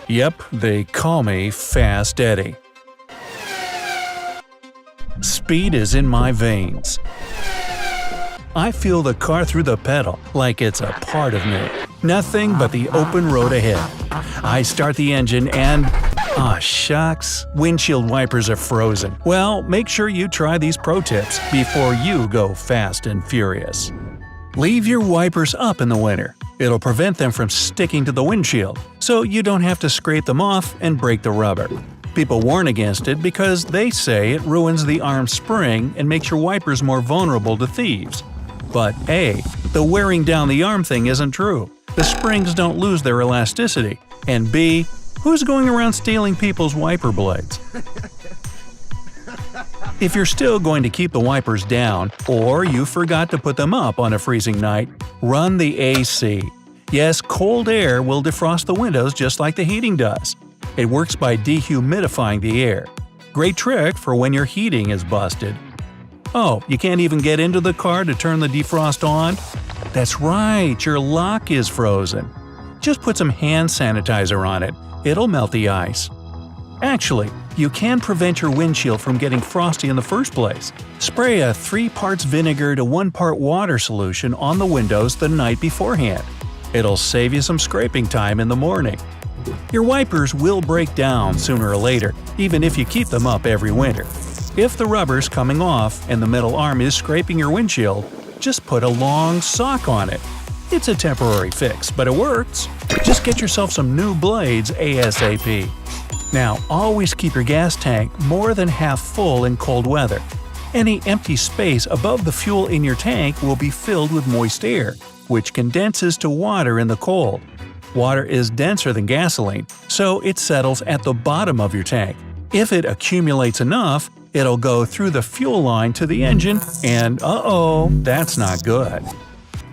Yep, they call me Fast Eddie. Speed is in my veins. I feel the car through the pedal like it's a part of me. Nothing but the open road ahead. I start the engine and… shucks, windshield wipers are frozen. Well, make sure you try these pro tips before you go fast and furious. Leave your wipers up in the winter. It'll prevent them from sticking to the windshield, so you don't have to scrape them off and break the rubber. People warn against it because they say it ruins the arm spring and makes your wipers more vulnerable to thieves. But A, the wearing down the arm thing isn't true. The springs don't lose their elasticity. And B, who's going around stealing people's wiper blades? If you're still going to keep the wipers down, or you forgot to put them up on a freezing night, run the AC. Yes, cold air will defrost the windows just like the heating does. It works by dehumidifying the air. Great trick for when your heating is busted. Oh, you can't even get into the car to turn the defrost on? That's right, your lock is frozen. Just put some hand sanitizer on it. It'll melt the ice. Actually, you can prevent your windshield from getting frosty in the first place. Spray a 3 parts vinegar to 1 part water solution on the windows the night beforehand. It'll save you some scraping time in the morning. Your wipers will break down sooner or later, even if you keep them up every winter. If the rubber's coming off and the metal arm is scraping your windshield, just put a long sock on it. It's a temporary fix, but it works. Just get yourself some new blades ASAP. Now, always keep your gas tank more than half full in cold weather. Any empty space above the fuel in your tank will be filled with moist air, which condenses to water in the cold. Water is denser than gasoline, so it settles at the bottom of your tank. If it accumulates enough, it'll go through the fuel line to the engine, and that's not good.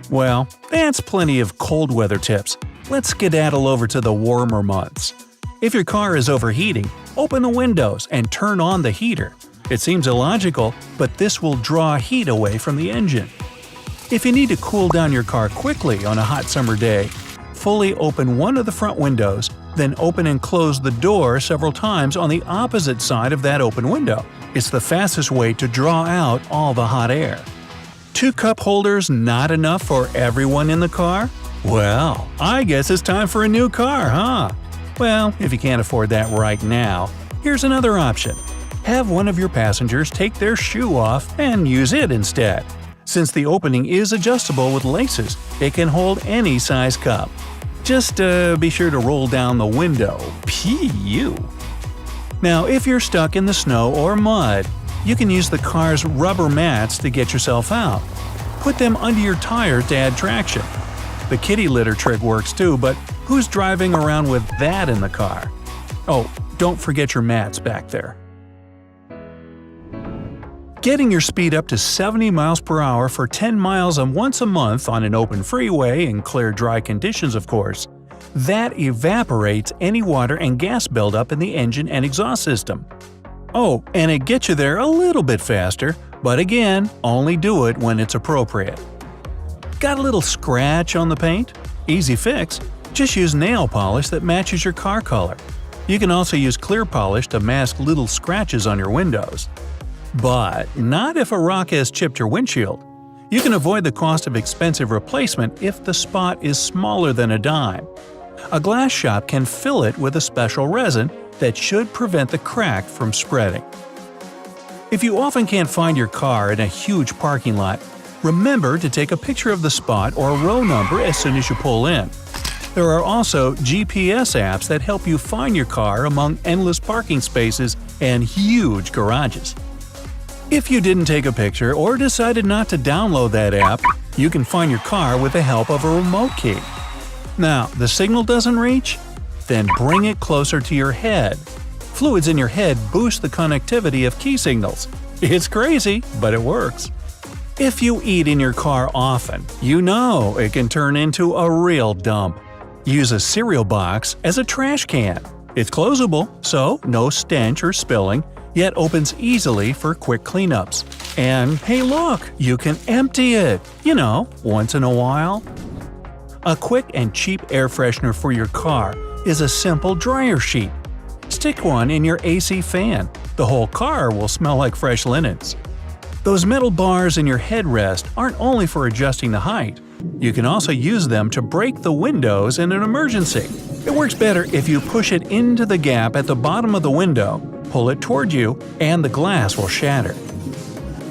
Well, that's plenty of cold weather tips. Let's skedaddle over to the warmer months. If your car is overheating, open the windows and turn on the heater. It seems illogical, but this will draw heat away from the engine. If you need to cool down your car quickly on a hot summer day, fully open one of the front windows, then open and close the door several times on the opposite side of that open window. It's the fastest way to draw out all the hot air. 2 cup holders not enough for everyone in the car? Well, I guess it's time for a new car, huh? Well, if you can't afford that right now, here's another option. Have one of your passengers take their shoe off and use it instead. Since the opening is adjustable with laces, it can hold any size cup. Just be sure to roll down the window. P.U. Now, if you're stuck in the snow or mud, you can use the car's rubber mats to get yourself out. Put them under your tires to add traction. The kitty litter trick works too, but who's driving around with that in the car? Oh, don't forget your mats back there. Getting your speed up to 70 miles per hour for 10 miles and once a month on an open freeway in clear, dry conditions, of course, that evaporates any water and gas buildup in the engine and exhaust system. Oh, and it gets you there a little bit faster, but again, only do it when it's appropriate. Got a little scratch on the paint? Easy fix. Just use nail polish that matches your car color. You can also use clear polish to mask little scratches on your windows. But not if a rock has chipped your windshield. You can avoid the cost of expensive replacement if the spot is smaller than a dime. A glass shop can fill it with a special resin that should prevent the crack from spreading. If you often can't find your car in a huge parking lot, remember to take a picture of the spot or row number as soon as you pull in. There are also GPS apps that help you find your car among endless parking spaces and huge garages. If you didn't take a picture or decided not to download that app, you can find your car with the help of a remote key. Now, the signal doesn't reach? Then bring it closer to your head. Fluids in your head boost the connectivity of key signals. It's crazy, but it works. If you eat in your car often, you know it can turn into a real dump. Use a cereal box as a trash can. It's closable, so no stench or spilling, yet opens easily for quick cleanups. And hey look, you can empty it, once in a while. A quick and cheap air freshener for your car is a simple dryer sheet. Stick one in your AC fan. The whole car will smell like fresh linens. Those metal bars in your headrest aren't only for adjusting the height. You can also use them to break the windows in an emergency. It works better if you push it into the gap at the bottom of the window, pull it toward you, and the glass will shatter.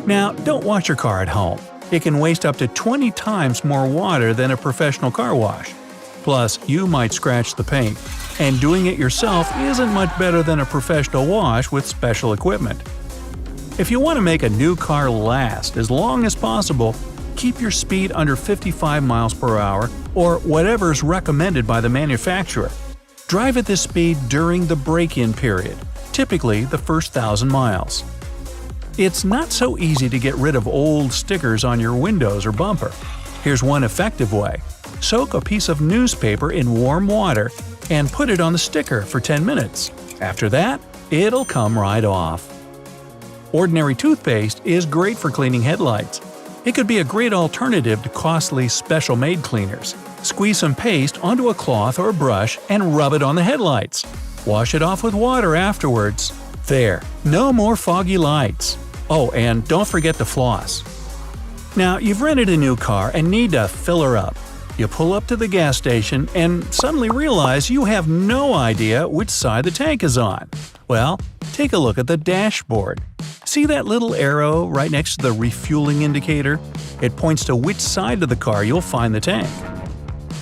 Now, don't wash your car at home. It can waste up to 20 times more water than a professional car wash. Plus, you might scratch the paint, and doing it yourself isn't much better than a professional wash with special equipment. If you want to make a new car last as long as possible, keep your speed under 55 miles per hour or whatever's recommended by the manufacturer. Drive at this speed during the break-in period, typically the first 1,000 miles. It's not so easy to get rid of old stickers on your windows or bumper. Here's one effective way. Soak a piece of newspaper in warm water and put it on the sticker for 10 minutes. After that, it'll come right off. Ordinary toothpaste is great for cleaning headlights. It could be a great alternative to costly special-made cleaners. Squeeze some paste onto a cloth or brush and rub it on the headlights. Wash it off with water afterwards. There, no more foggy lights. Oh, and don't forget to floss. Now, you've rented a new car and need to fill her up. You pull up to the gas station and suddenly realize you have no idea which side the tank is on. Well, take a look at the dashboard. See that little arrow right next to the refueling indicator? It points to which side of the car you'll find the tank.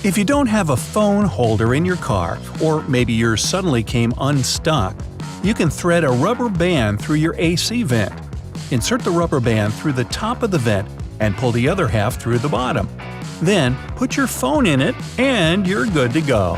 If you don't have a phone holder in your car, or maybe yours suddenly came unstuck, you can thread a rubber band through your AC vent. Insert the rubber band through the top of the vent and pull the other half through the bottom. Then put your phone in it and you're good to go.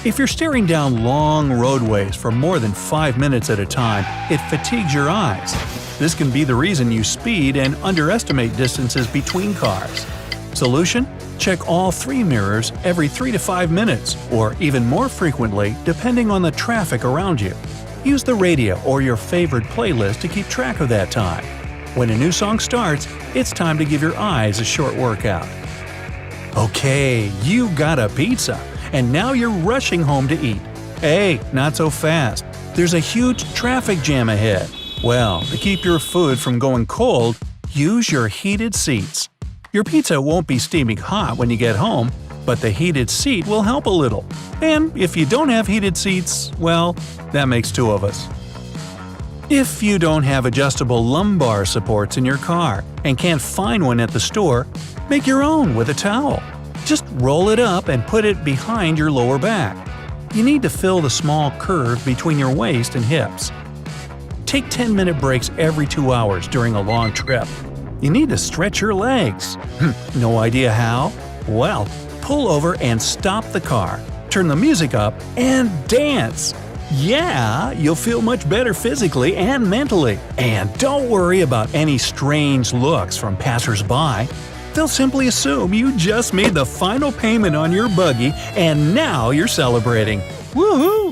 If you're staring down long roadways for more than 5 minutes at a time, it fatigues your eyes. This can be the reason you speed and underestimate distances between cars. Solution? Check all 3 mirrors every 3 to 5 minutes, or even more frequently depending on the traffic around you. Use the radio or your favorite playlist to keep track of that time. When a new song starts, it's time to give your eyes a short workout. Okay, you got a pizza, and now you're rushing home to eat. Hey, not so fast. There's a huge traffic jam ahead. Well, to keep your food from going cold, use your heated seats. Your pizza won't be steaming hot when you get home, but the heated seat will help a little. And if you don't have heated seats, well, that makes 2 of us. If you don't have adjustable lumbar supports in your car and can't find one at the store, make your own with a towel. Just roll it up and put it behind your lower back. You need to fill the small curve between your waist and hips. Take 10-minute breaks every 2 hours during a long trip. You need to stretch your legs. No idea how? Well, pull over and stop the car. Turn the music up and dance. Yeah, you'll feel much better physically and mentally. And don't worry about any strange looks from passers-by. They'll simply assume you just made the final payment on your buggy and now you're celebrating. Woohoo!